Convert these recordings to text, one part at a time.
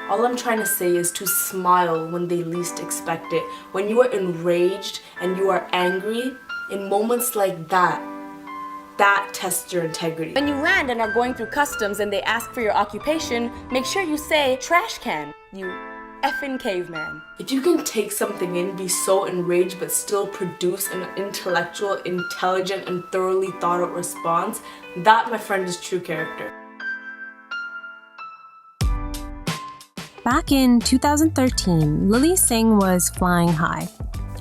All I'm trying to say is to smile when they least expect it. When you are enraged and you are angry, in moments like that tests your integrity. When you land and are going through customs and they ask for your occupation, make sure you say trash can, you effing caveman. If you can take something in, be so enraged but still produce an intellectual, intelligent, and thoroughly thought out response, that, my friend, is true character. Back in 2013, Lilly Singh was flying high.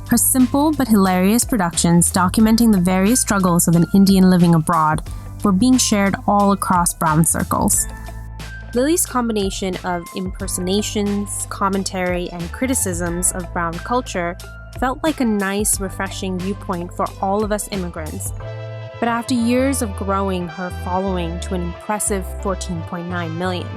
Her simple but hilarious productions documenting the various struggles of an Indian living abroad were being shared all across brown circles. Lilly's combination of impersonations, commentary, and criticisms of brown culture felt like a nice, refreshing viewpoint for all of us immigrants. But after years of growing her following to an impressive 14.9 million,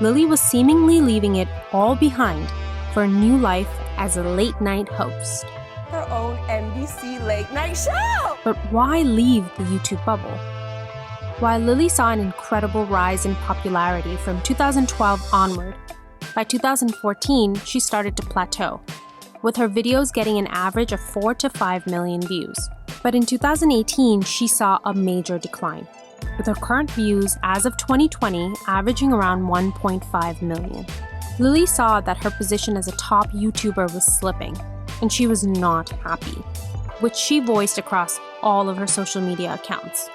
Lilly was seemingly leaving it all behind for a new life as a late-night host. Her own NBC late night show! But why leave the YouTube bubble? While Lilly saw an incredible rise in popularity from 2012 onward, by 2014 she started to plateau, with her videos getting an average of 4 to 5 million views. But in 2018 she saw a major decline, with her current views as of 2020 averaging around 1.5 million. Lilly saw that her position as a top YouTuber was slipping, and she was not happy, which she voiced across all of her social media accounts.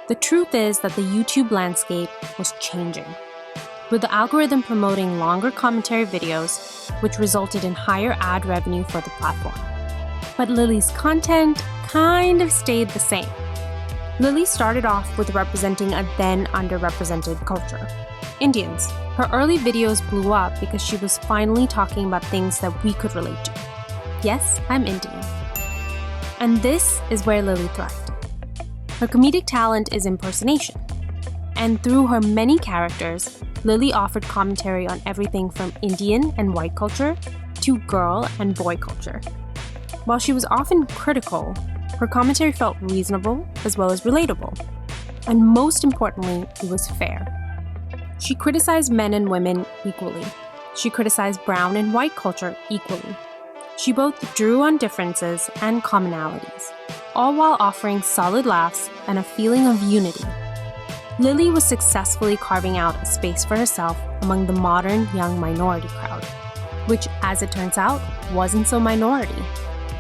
The truth is that the YouTube landscape was changing, with the algorithm promoting longer commentary videos, which resulted in higher ad revenue for the platform. But Lilly's content kind of stayed the same. Lilly started off with representing a then underrepresented culture, Indians. Her early videos blew up because she was finally talking about things that we could relate to. Yes, I'm Indian. And this is where Lilly thrived. Her comedic talent is impersonation. And through her many characters, Lilly offered commentary on everything from Indian and white culture to girl and boy culture. While she was often critical, her commentary felt reasonable as well as relatable. And most importantly, it was fair. She criticized men and women equally. She criticized brown and white culture equally. She both drew on differences and commonalities, all while offering solid laughs and a feeling of unity. Lilly was successfully carving out a space for herself among the modern young minority crowd, which, as it turns out, wasn't so minority.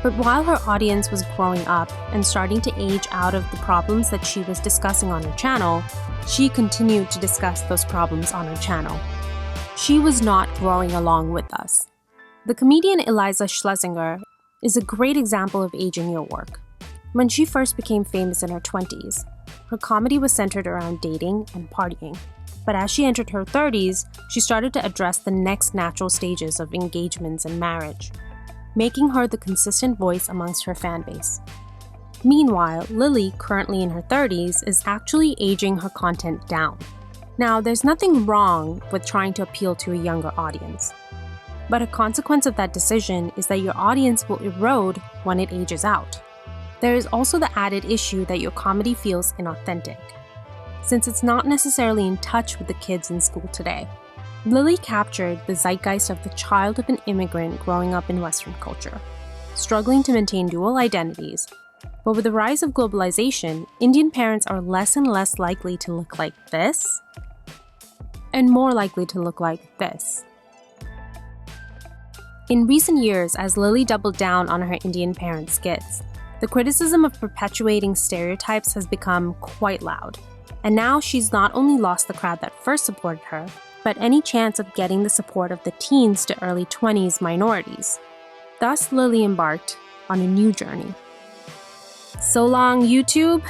But while her audience was growing up and starting to age out of the problems that she was discussing on her channel, she continued to discuss those problems on her channel. She was not growing along with us. The comedian Iliza Shlesinger is a great example of aging your work. When she first became famous in her 20s, her comedy was centered around dating and partying. But as she entered her 30s, she started to address the next natural stages of engagements and marriage, making her the consistent voice amongst her fan base. Meanwhile, Lilly, currently in her 30s, is actually aging her content down. Now, there's nothing wrong with trying to appeal to a younger audience. But a consequence of that decision is that your audience will erode when it ages out. There is also the added issue that your comedy feels inauthentic, since it's not necessarily in touch with the kids in school today. Lilly captured the zeitgeist of the child of an immigrant growing up in Western culture, struggling to maintain dual identities. But with the rise of globalization, Indian parents are less and less likely to look like this, and more likely to look like this. In recent years, as Lilly doubled down on her Indian parent skits, the criticism of perpetuating stereotypes has become quite loud. And now she's not only lost the crowd that first supported her, but any chance of getting the support of the teens to early 20s minorities. Thus, Lilly embarked on a new journey. So long, YouTube.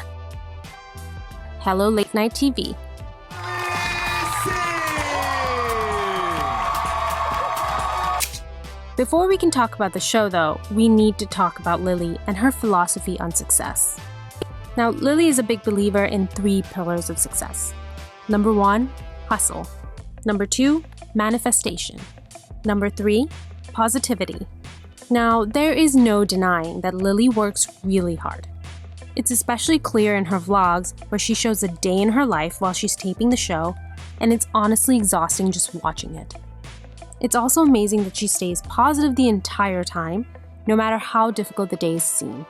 Hello, late night TV. Before we can talk about the show, though, we need to talk about Lilly and her philosophy on success. Now, Lilly is a big believer in 3 pillars of success. Number 1, hustle. Number 2, manifestation. Number 3, positivity. Now, there is no denying that Lilly works really hard. It's especially clear in her vlogs where she shows a day in her life while she's taping the show, and it's honestly exhausting just watching it. It's also amazing that she stays positive the entire time, no matter how difficult the days seem.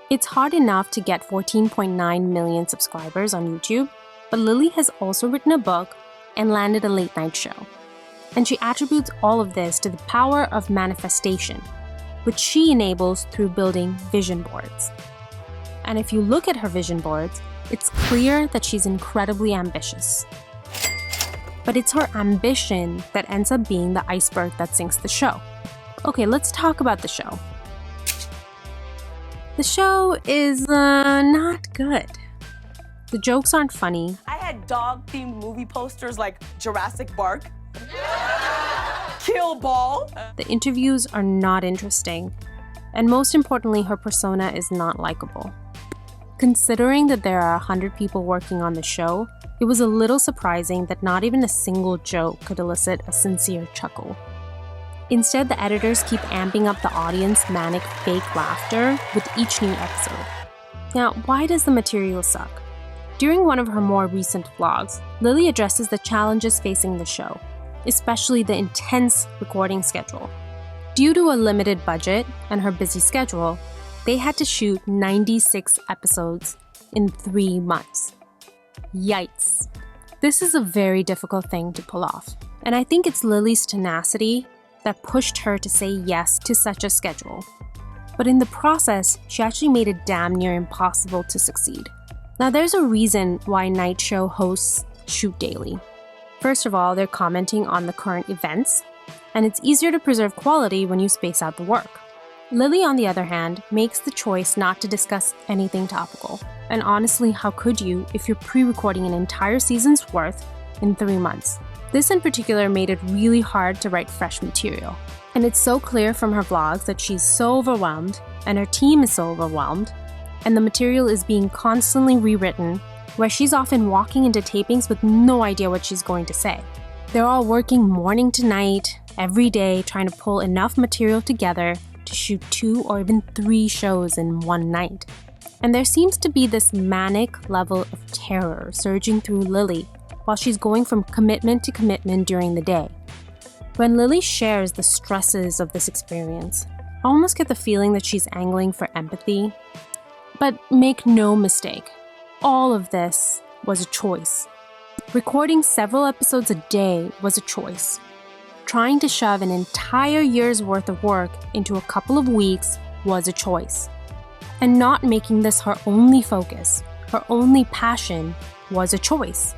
It's hard enough to get 14.9 million subscribers on YouTube, but Lilly has also written a book and landed a late-night show. And she attributes all of this to the power of manifestation, which she enables through building vision boards. And if you look at her vision boards, it's clear that she's incredibly ambitious. But it's her ambition that ends up being the iceberg that sinks the show. Okay, let's talk about the show. The show is not good. The jokes aren't funny. I had dog-themed movie posters like Jurassic Park, Kill Ball. The interviews are not interesting. And most importantly, her persona is not likable. Considering that there are 100 people working on the show, it was a little surprising that not even a single joke could elicit a sincere chuckle. Instead, the editors keep amping up the audience's manic fake laughter with each new episode. Now, why does the material suck? During one of her more recent vlogs, Lilly addresses the challenges facing the show, especially the intense recording schedule. Due to a limited budget and her busy schedule, they had to shoot 96 episodes in 3 months. Yikes. This is a very difficult thing to pull off, and I think it's Lilly's tenacity that pushed her to say yes to such a schedule. But in the process, she actually made it damn near impossible to succeed. Now, there's a reason why night show hosts shoot daily. First of all, they're commenting on the current events, and it's easier to preserve quality when you space out the work. Lilly, on the other hand, makes the choice not to discuss anything topical. And honestly, how could you if you're pre-recording an entire season's worth in 3 months? This in particular made it really hard to write fresh material. And it's so clear from her vlogs that she's so overwhelmed, and her team is so overwhelmed, and the material is being constantly rewritten, where she's often walking into tapings with no idea what she's going to say. They're all working morning to night, every day, trying to pull enough material together to shoot 2 or even 3 shows in one night. And there seems to be this manic level of terror surging through Lilly while she's going from commitment to commitment during the day. When Lilly shares the stresses of this experience, I almost get the feeling that she's angling for empathy. But make no mistake, all of this was a choice. Recording several episodes a day was a choice. Trying to shove an entire year's worth of work into a couple of weeks was a choice. And not making this her only focus, her only passion, was a choice.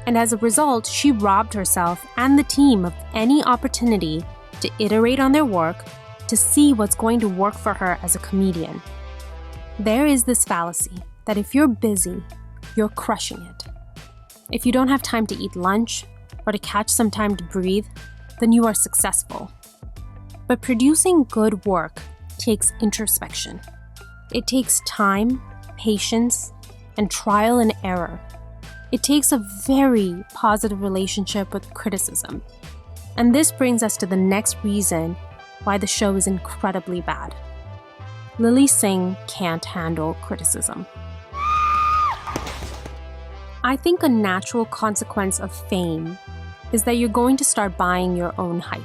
And as a result, she robbed herself and the team of any opportunity to iterate on their work, to see what's going to work for her as a comedian. There is this fallacy that if you're busy, you're crushing it. If you don't have time to eat lunch or to catch some time to breathe, then you are successful. But producing good work takes introspection. It takes time, patience, and trial and error. It takes a very positive relationship with criticism. And this brings us to the next reason why the show is incredibly bad. Lilly Singh can't handle criticism. I think a natural consequence of fame is that you're going to start buying your own hype,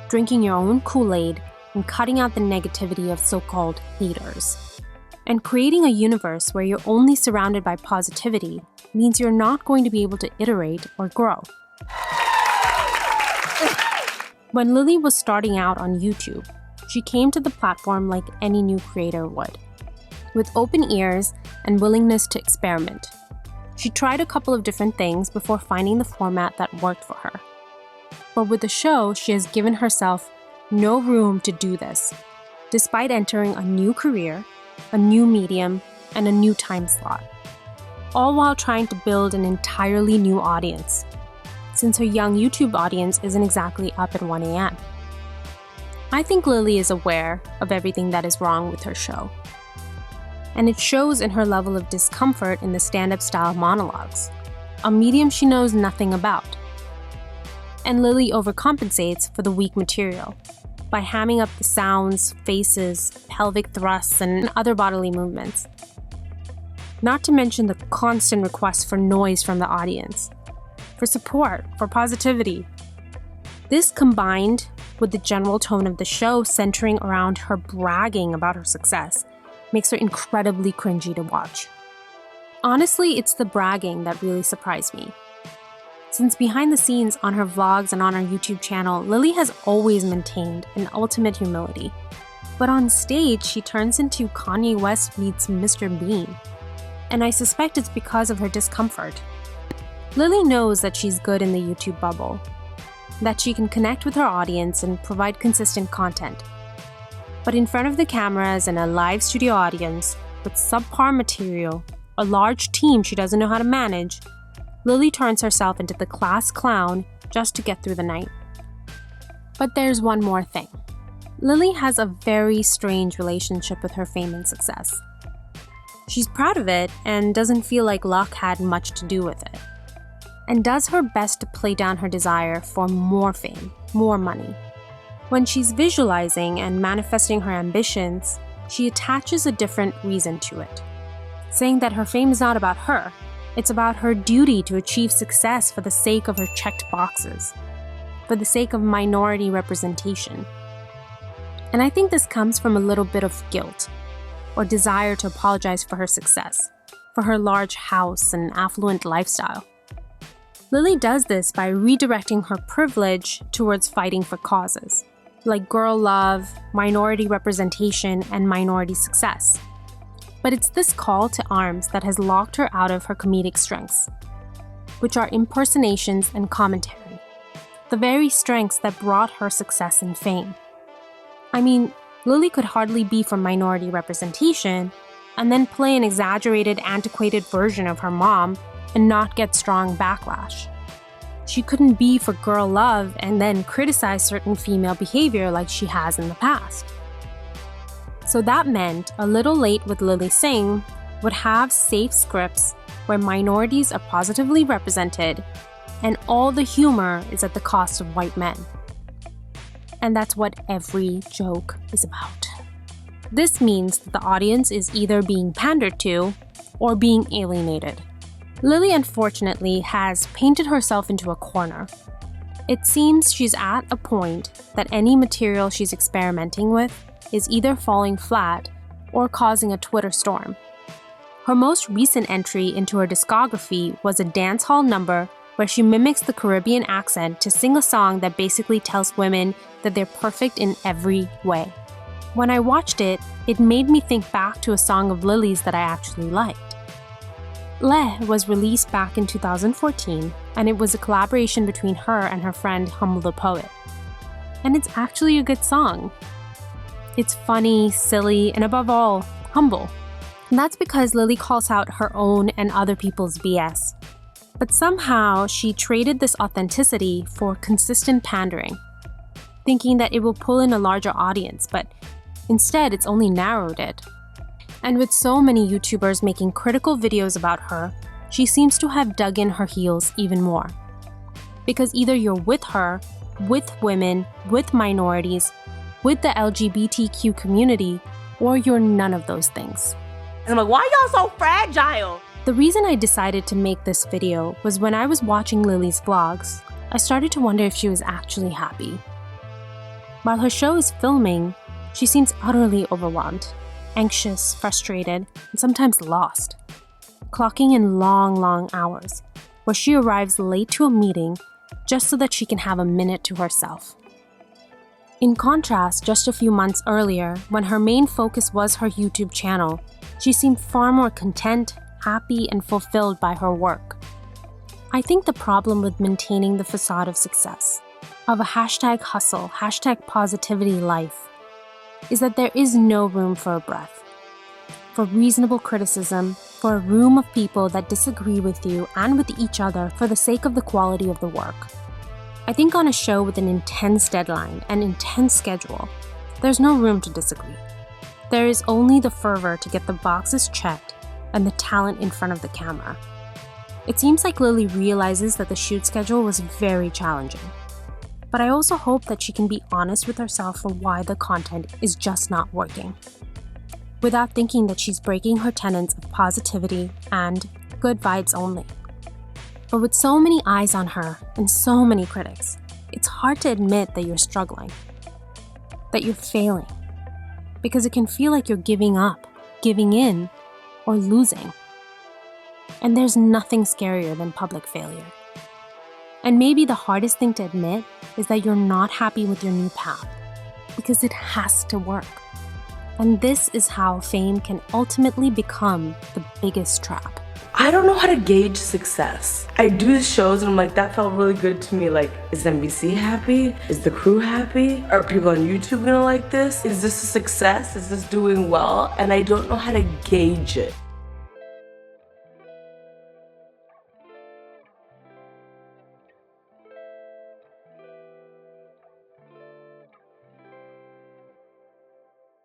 drinking your own Kool-Aid, and cutting out the negativity of so-called haters. And creating a universe where you're only surrounded by positivity means you're not going to be able to iterate or grow. When Lilly was starting out on YouTube, she came to the platform like any new creator would, with open ears and willingness to experiment. She tried a couple of different things before finding the format that worked for her. But with the show, she has given herself no room to do this, despite entering a new career, a new medium, and a new time slot, all while trying to build an entirely new audience, since her young YouTube audience isn't exactly up at 1 a.m. I think Lilly is aware of everything that is wrong with her show. And it shows in her level of discomfort in the stand-up style monologues, a medium she knows nothing about. And Lilly overcompensates for the weak material by hamming up the sounds, faces, pelvic thrusts, and other bodily movements. Not to mention the constant requests for noise from the audience, for support, for positivity. This, combined with the general tone of the show centering around her bragging about her success, makes her incredibly cringy to watch. Honestly, it's the bragging that really surprised me. Since behind the scenes on her vlogs and on her YouTube channel, Lilly has always maintained an ultimate humility. But on stage, she turns into Kanye West meets Mr. Bean. And I suspect it's because of her discomfort. Lilly knows that she's good in the YouTube bubble, that she can connect with her audience and provide consistent content. But in front of the cameras and a live studio audience, with subpar material, a large team she doesn't know how to manage, Lilly turns herself into the class clown just to get through the night. But there's one more thing. Lilly has a very strange relationship with her fame and success. She's proud of it and doesn't feel like luck had much to do with it, and does her best to play down her desire for more fame, more money. When she's visualizing and manifesting her ambitions, she attaches a different reason to it, saying that her fame is not about her, it's about her duty to achieve success for the sake of her checked boxes, for the sake of minority representation. And I think this comes from a little bit of guilt, or desire to apologize for her success, for her large house and affluent lifestyle. Lilly does this by redirecting her privilege towards fighting for causes, like girl love, minority representation, and minority success. But it's this call to arms that has locked her out of her comedic strengths, which are impersonations and commentary, the very strengths that brought her success and fame. I mean, Lilly could hardly be for minority representation and then play an exaggerated, antiquated version of her mom and not get strong backlash. She couldn't be for girl love and then criticize certain female behavior like she has in the past. So that meant A Little Late with Lilly Singh would have safe scripts where minorities are positively represented and all the humor is at the cost of white men. And that's what every joke is about. This means that the audience is either being pandered to or being alienated. Lilly, unfortunately, has painted herself into a corner. It seems she's at a point that any material she's experimenting with is either falling flat or causing a Twitter storm. Her most recent entry into her discography was a dance hall number where she mimics the Caribbean accent to sing a song that basically tells women that they're perfect in every way. When I watched it, it made me think back to a song of Lilly's that I actually liked. Le was released back in 2014, and it was a collaboration between her and her friend Humble the Poet. And it's actually a good song. It's funny, silly, and above all, humble. And that's because Lilly calls out her own and other people's BS. But somehow she traded this authenticity for consistent pandering, thinking that it will pull in a larger audience, but instead it's only narrowed it. And with so many YouTubers making critical videos about her, she seems to have dug in her heels even more. Because either you're with her, with women, with minorities, with the LGBTQ community, or you're none of those things. And I'm like, why y'all so fragile? The reason I decided to make this video was when I was watching Lilly's vlogs, I started to wonder if she was actually happy. While her show is filming, she seems utterly overwhelmed, anxious, frustrated, and sometimes lost, clocking in long hours, where she arrives late to a meeting just so that she can have a minute to herself. In contrast, just a few months earlier, when her main focus was her YouTube channel, she seemed far more content, happy, and fulfilled by her work. I think the problem with maintaining the facade of success, of a #hustle, #positivity life, is that there is no room for a breath, for reasonable criticism, for a room of people that disagree with you and with each other for the sake of the quality of the work. I think on a show with an intense deadline and intense schedule, there's no room to disagree. There is only the fervor to get the boxes checked and the talent in front of the camera. It seems like Lilly realizes that the shoot schedule was very challenging. But I also hope that she can be honest with herself for why the content is just not working, without thinking that she's breaking her tenets of positivity and good vibes only. But with so many eyes on her and so many critics, It's hard to admit that you're struggling, that you're failing, because it can feel like you're giving up, giving in, or losing. And there's nothing scarier than public failure. And maybe the hardest thing to admit is that you're not happy with your new path, because it has to work. And this is how fame can ultimately become the biggest trap. I don't know how to gauge success. I do the shows and I'm like, that felt really good to me. Like, is NBC happy? Is the crew happy? Are people on YouTube gonna like this? Is this a success? Is this doing well? And I don't know how to gauge it.